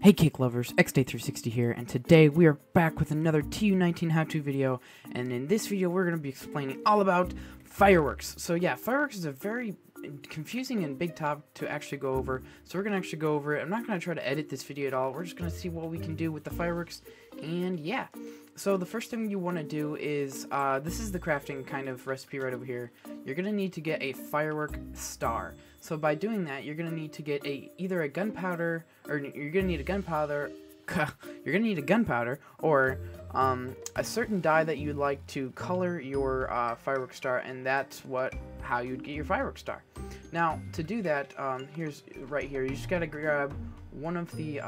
Hey cake lovers, XNate360 here, and today we are back with another TU19 how-to video, and in this video we're going to be explaining all about fireworks. So yeah, fireworks is a very confusing and big topic to actually go over, so we're going to actually go over it. I'm not going to try to edit this video at all, we're just going to see what we can do with the fireworks, and yeah. So the first thing you want to do is, this is the crafting kind of recipe right over here. You're going to need to get a firework star. So by doing that, you're going to need to get either a gunpowder, or you're going to need a gunpowder, or a certain dye that you'd like to color your firework star, and that's how you'd get your firework star. Now, to do that, here's right here, you just got to grab one of the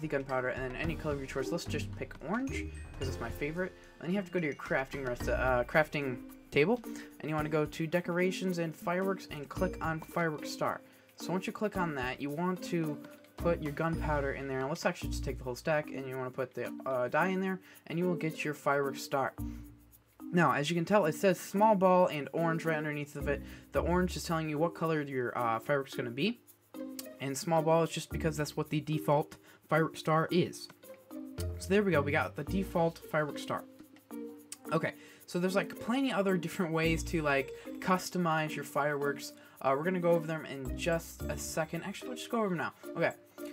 gunpowder, and then any color of your choice. Let's just pick orange, because it's my favorite. And then you have to go to your crafting table, and you want to go to decorations and fireworks and click on firework star. So once you click on that, you want to put your gunpowder in there, and let's actually just take the whole stack, and you want to put the dye in there, and you will get your firework star. Now, as you can tell, it says small ball and orange right underneath of it. The orange is telling you what color your fireworks is going to be, and small ball is just because that's what the default firework star is. So there we go, we got the default firework star. Okay, so there's like plenty other different ways to like customize your fireworks. We're gonna go over them in just a second. Actually, let's just go over them now. Okay,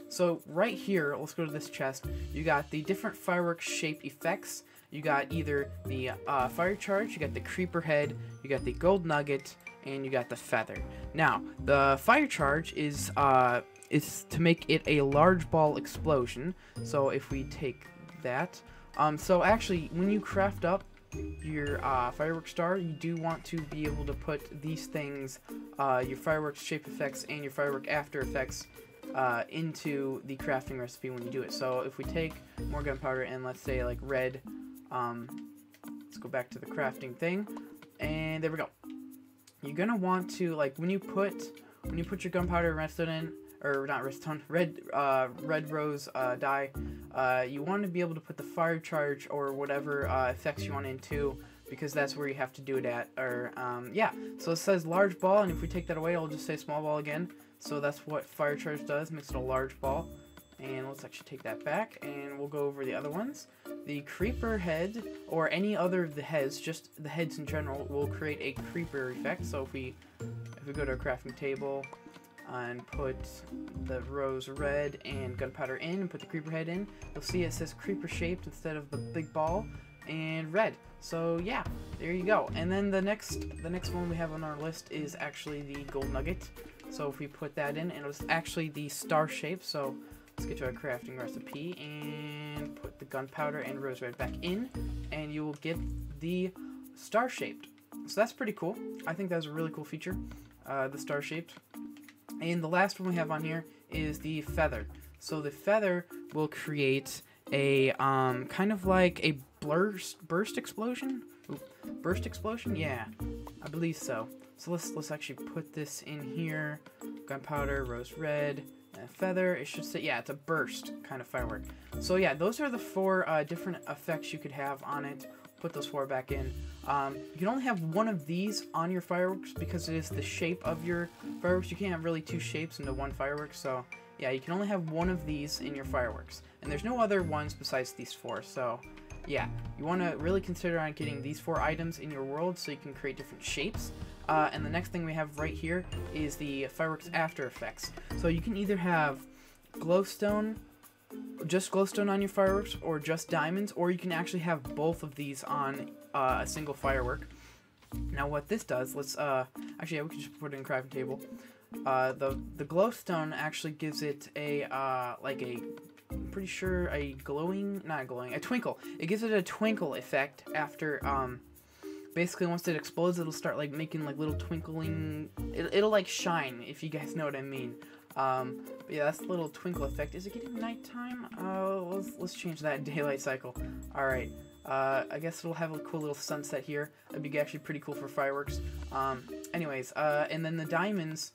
so right here, let's go to this chest. You got the different firework shape effects. You got either the fire charge, you got the creeper head, you got the gold nugget, and you got the feather. Now, the fire charge is to make it a large ball explosion. So if we take that, so actually, when you craft up your firework star, you do want to be able to put these things, your fireworks shape effects and your firework after effects, into the crafting recipe when you do it. So if we take more gunpowder and let's say like red, let's go back to the crafting thing, and there we go. You're gonna want to, like, when you put your gunpowder and redstone in, or not redstone, red rose dye, you want to be able to put the fire charge or whatever effects you want into, because that's where you have to do it at. Or yeah, so it says large ball, and if we take that away, it'll just say small ball again. So that's what fire charge does, makes it a large ball. And let's actually take that back, and we'll go over the other ones. The creeper head, or any other of the heads, just the heads in general, will create a creeper effect. So if we go to our crafting table and put the rose red and gunpowder in, and put the creeper head in, you'll see it says creeper shaped instead of the big ball and red. So yeah, there you go. And then the next one we have on our list is actually the gold nugget. So if we put that in, and it was actually the star shape. So let's get to our crafting recipe and put the gunpowder and rose red back in, and you will get the star shaped. So that's pretty cool. I think that's a really cool feature, the star shaped. And the last one we have on here is the feather. So the feather will create a kind of like a burst explosion. Oop, burst explosion? Yeah, I believe so. So let's actually put this in here. Gunpowder, rose red, and feather. It should say, yeah, it's a burst kind of firework. So yeah, those are the four different effects you could have on it. Put those four back in. You can only have one of these on your fireworks because it is the shape of your fireworks. You can't have really two shapes into one firework, so yeah, you can only have one of these in your fireworks. And there's no other ones besides these four, so yeah, you want to really consider on getting these four items in your world so you can create different shapes. And the next thing we have right here is the fireworks after effects. So you can either have glowstone, just glowstone on your fireworks, or just diamonds, or you can actually have both of these on a single firework. Now what this does, let's actually, yeah, we can just put it in crafting table. The glowstone actually gives it a like a, I'm pretty sure a twinkle. It gives it a twinkle effect after basically once it explodes, it'll start like making like little twinkling, it'll like shine, if you guys know what I mean. But yeah, that's the little twinkle effect. Is it getting nighttime? Let's change that daylight cycle. Alright, I guess it'll have a cool little sunset here. That'd be actually pretty cool for fireworks. Anyways, and then the diamonds,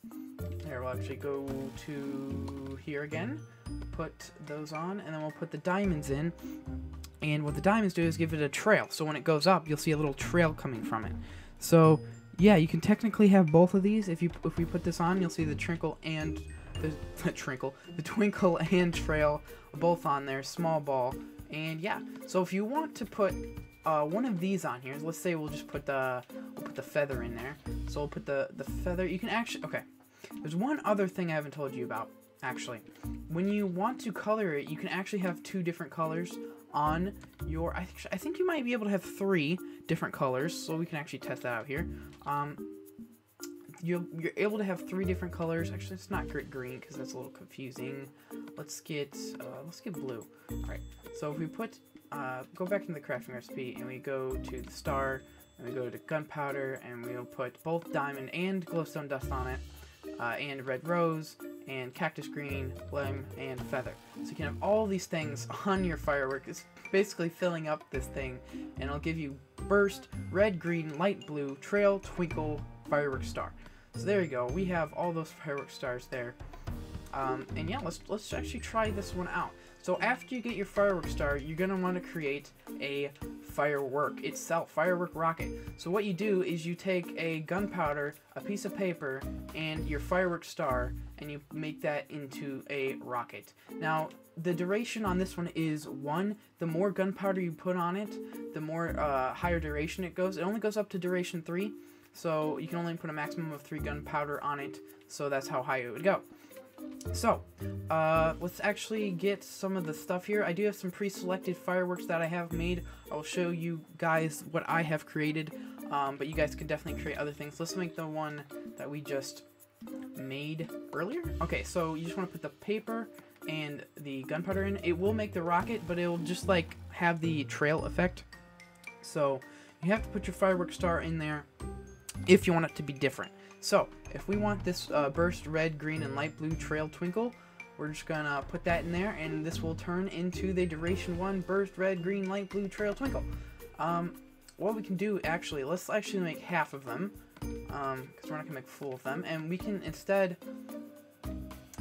here, we'll actually go to here again, put those on, and then we'll put the diamonds in. And what the diamonds do is give it a trail. So when it goes up, you'll see a little trail coming from it. So yeah, you can technically have both of these. If we put this on, you'll see the twinkle and the twinkle and trail both on there, small ball, and yeah. So if you want to put one of these on here, let's say we'll just put the feather in there. So we'll put the feather. You can actually, okay. There's one other thing I haven't told you about. Actually, when you want to color it, you can actually have 2 different colors on your. I think you might be able to have 3 different colors. So we can actually test that out here. You're able to have 3 different colors. Actually, it's not green because that's a little confusing. Let's get blue. All right. So if we put go back into the crafting recipe and we go to the star and we go to gunpowder and we'll put both diamond and glowstone dust on it, and red rose and cactus green, lime, and feather. So you can have all these things on your firework. It's basically filling up this thing, and it'll give you burst, red, green, light blue, trail, twinkle, firework star. So there you go. We have all those firework stars there. And yeah, let's actually try this one out. So after you get your firework star, you're gonna want to create a firework itself, firework rocket. So what you do is you take a gunpowder, a piece of paper, and your firework star, and you make that into a rocket. Now, the duration on this one is 1. The more gunpowder you put on it, the more higher duration it goes. It only goes up to duration 3, so you can only put a maximum of 3 gunpowder on it, so that's how high it would go. So, let's actually get some of the stuff here. I do have some pre-selected fireworks that I have made. I will show you guys what I have created, but you guys can definitely create other things. Let's make the one that we just made earlier. Okay, so you just want to put the paper and the gunpowder in. It will make the rocket, but it will just like have the trail effect. So, you have to put your firework star in there if you want it to be different. So, if we want this burst red, green, and light blue trail twinkle, we're just gonna put that in there, and this will turn into the duration 1 burst red, green, light blue trail twinkle. What we can do, actually, let's actually make half of them, because we're not gonna make full of them, and we can instead,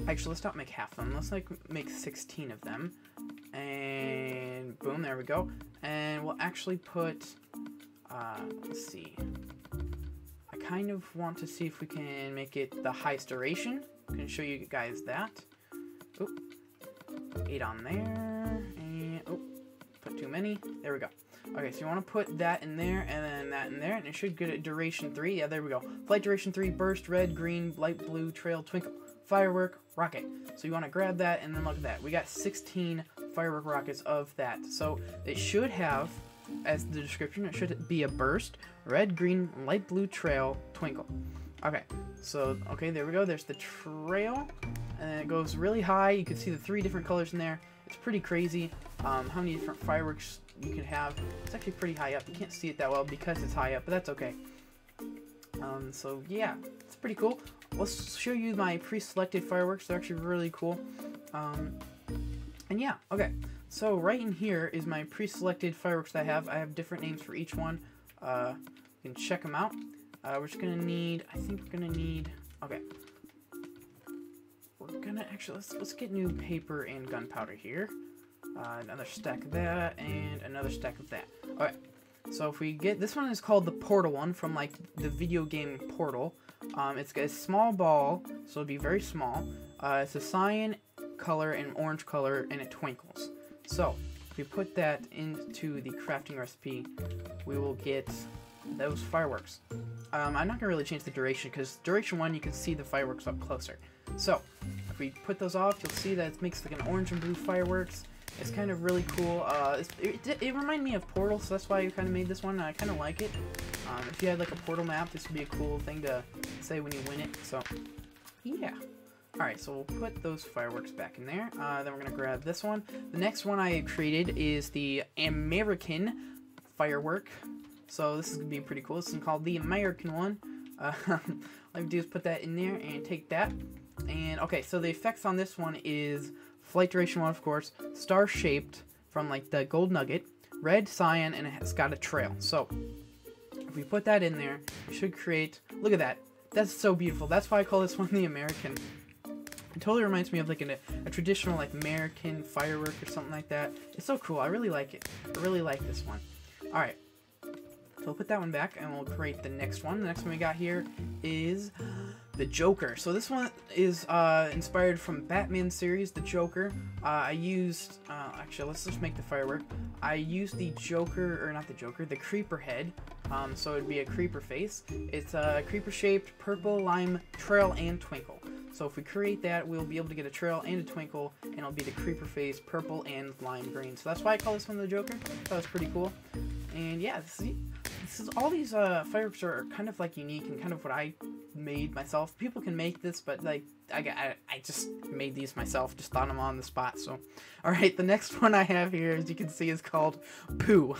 actually, let's not make half of them, let's make 16 of them, and boom, there we go, and we'll actually put, let's see, kind of want to see if we can make it the highest duration. I can show you guys that. Oop. 8 on there, and oh, put too many. There we go. Okay, so you want to put that in there, and then that in there, and it should get a duration 3. Yeah, there we go. Flight duration 3, burst, red, green, light blue, trail, twinkle, firework, rocket. So you want to grab that, and then look at that. We got 16 firework rockets of that. So it should have, as the description, it should be a burst, red, green, light blue, trail, twinkle. Okay, so, okay, there we go. There's the trail, and it goes really high. You can see the 3 different colors in there. It's pretty crazy how many different fireworks you can have. It's actually pretty high up. You can't see it that well because it's high up, but that's okay. So, yeah, it's pretty cool. Let's show you my pre-selected fireworks. They're actually really cool. And yeah, okay. So right in here is my pre-selected fireworks that I have. I have different names for each one. You can check them out. We're just gonna need, I think we're gonna need, okay. We're gonna actually, let's get new paper and gunpowder here. Another stack of that, and another stack of that. Alright, so if we get, this one is called the Portal one from like the video game Portal. It's got a small ball, so it'll be very small. It's a cyan color and orange color, and it twinkles. So, if we put that into the crafting recipe, we will get those fireworks. I'm not going to really change the duration, because duration 1, you can see the fireworks up closer. So, if we put those off, you'll see that it makes like an orange and blue fireworks. It's kind of really cool. It reminded me of Portal, so that's why I kind of made this one. I kind of like it. If you had like a Portal map, this would be a cool thing to say when you win it. So, yeah. Alright, so we'll put those fireworks back in there. Then we're going to grab this one. The next one I created is the American firework. So this is going to be pretty cool. This is called the American one. All I do is put that in there and take that. And okay, so the effects on this one is flight duration 1, of course, star shaped from like the gold nugget, red, cyan, and it's got a trail. So if we put that in there, it should create, look at that. That's so beautiful. That's why I call this one the American. It totally reminds me of like a traditional like American firework or something like that. It's so cool. I really like it. I really like this one. Alright. So we'll put that one back and we'll create the next one. The next one we got here is the Joker. So this one is inspired from Batman series, the Joker. I used, actually, let's just make the firework. I used the Joker, or not the Joker, the creeper head. So it'd be a creeper face. It's a creeper shaped purple, lime, trail, and twinkle. So if we create that, we'll be able to get a trail and a twinkle, and it'll be the creeper face, purple and lime green. So that's why I call this one the Joker. That was pretty cool. And yeah, this is all these fireworks are kind of like unique and kind of what I made myself. People can make this, but like I just made these myself, just thought them on the spot. So all right, the next one I have here, as you can see, is called Pooh.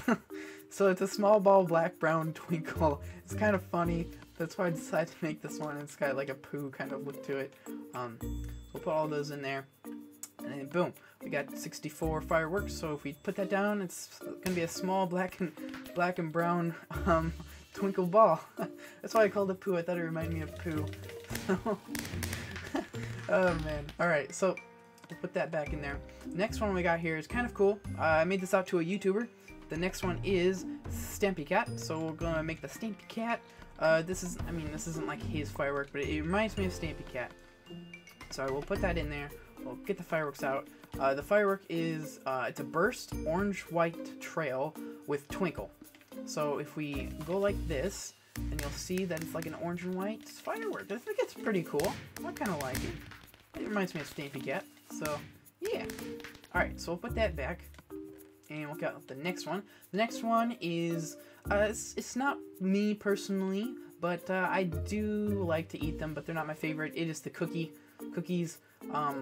So it's a small ball, black, brown twinkle. It's kind of funny. That's why I decided to make this one. It's got like a Pooh kind of look to it. So we'll put all those in there, and then boom, we got 64 fireworks. So if we put that down, it's gonna be a small black and brown twinkle ball. That's why I called it Pooh. I thought it reminded me of Pooh. Oh man. All right, so we'll put that back in there. Next one we got here is kind of cool. I made this out to a YouTuber. The next one is Stampy Cat. So we're gonna make the Stampy Cat. This isn't like his firework, but it reminds me of Stampy Cat. So I will put that in there. We'll get the fireworks out. The firework is, it's a burst orange-white trail with twinkle. So if we go like this, then you'll see that it's like an orange and white firework. I think it's pretty cool. I kind of like it. It reminds me of Stampy Cat. So, yeah. Alright, so we'll put that back. And we'll get the next one. The next one is, it's not me personally, but I do like to eat them, but they're not my favorite. It is the cookies. I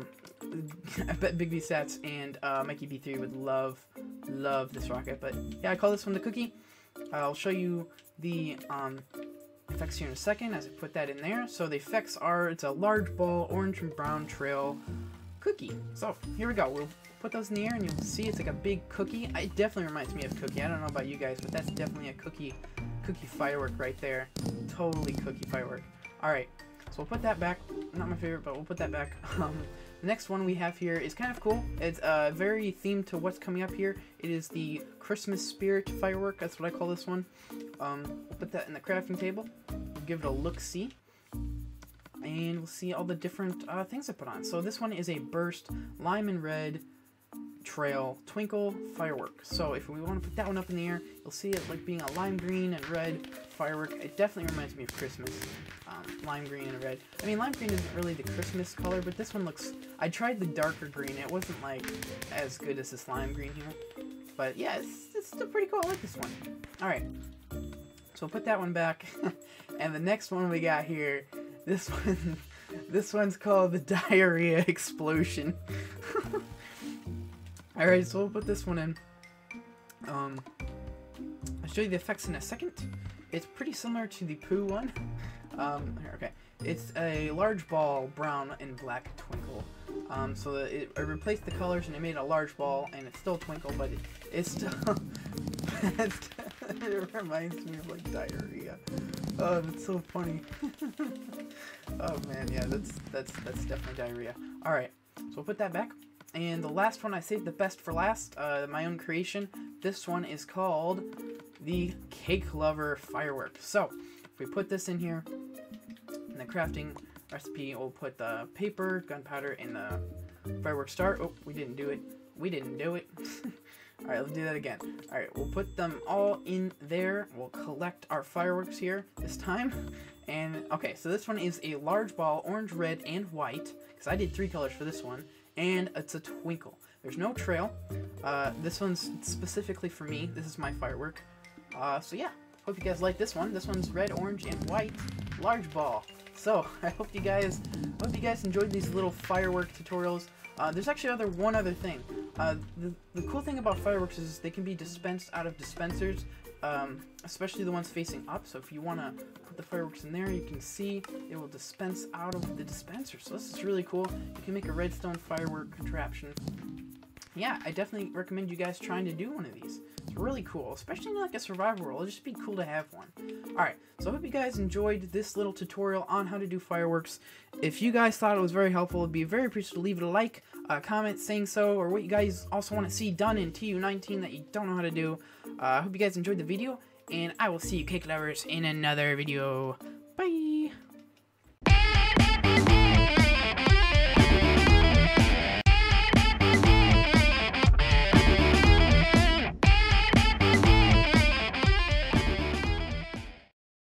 bet Big B Sats and Mikey B3 would love this rocket, but yeah, I call this one the cookie. I'll show you the effects here in a second as I put that in there. So the effects are, it's a large ball, orange and brown trail cookie. So here we go. We'll put those in the air and you'll see it's like a big cookie. It definitely reminds me of cookie. I don't know about you guys, but that's definitely a cookie firework right there. Totally cookie firework. Alright, so we'll put that back. Not my favorite, but we'll put that back. The next one we have here is kind of cool. It's very themed to what's coming up here. It is the Christmas spirit firework. That's what I call this one. We'll put that in the crafting table. We'll give it a look-see. And we'll see all the different things I put on. So this one is a burst lime and red trail twinkle firework. So if we want to put that one up in the air, you'll see it like being a lime green and red firework. It definitely reminds me of Christmas. Lime green and red. I mean, lime green isn't really the Christmas color, but this one looks... I tried the darker green. It wasn't like as good as this lime green here. But yeah, it's still pretty cool. I like this one. Alright. So we'll put that one back. And the next one we got here, this one's called the Diarrhea Explosion. Alright, so we'll put this one in. I'll show you the effects in a second. It's pretty similar to the Pooh one. Here, okay. It's a large ball, brown and black twinkle. So it replaced the colors and it made a large ball, and it's still twinkle, but it's still... it reminds me of like diarrhea. Oh, that's so funny. Oh man, yeah, that's definitely diarrhea. Alright, so we'll put that back. And the last one I saved the best for last, my own creation. This one is called the Cake Lover Firework. So, if we put this in here, in the crafting recipe, we'll put the paper, gunpowder, and the firework star. Oh, we didn't do it. We didn't do it. Alright, let's do that again. Alright, we'll put them all in there. We'll collect our fireworks here this time. And, okay, so this one is a large ball, orange, red, and white. Because I did 3 colors for this one. And it's a twinkle. There's no trail. This one's specifically for me. This is my firework. So yeah, hope you guys like this one. This one's red, orange, and white, large ball. So I hope you guys enjoyed these little firework tutorials. There's actually one other thing. The cool thing about fireworks is they can be dispensed out of dispensers, especially the ones facing up. So if you want to put the fireworks in there, you can see it will dispense out of the dispenser. So this is really cool. You can make a redstone firework contraption. Yeah, I definitely recommend you guys trying to do one of these. It's really cool, especially in like a survival world. It'll just be cool to have one. Alright, so I hope you guys enjoyed this little tutorial on how to do fireworks. If you guys thought it was very helpful, it'd be very appreciated to leave it a like, comment saying so, or what you guys also want to see done in TU19 that you don't know how to do. I hope you guys enjoyed the video, and I will see you cake lovers in another video.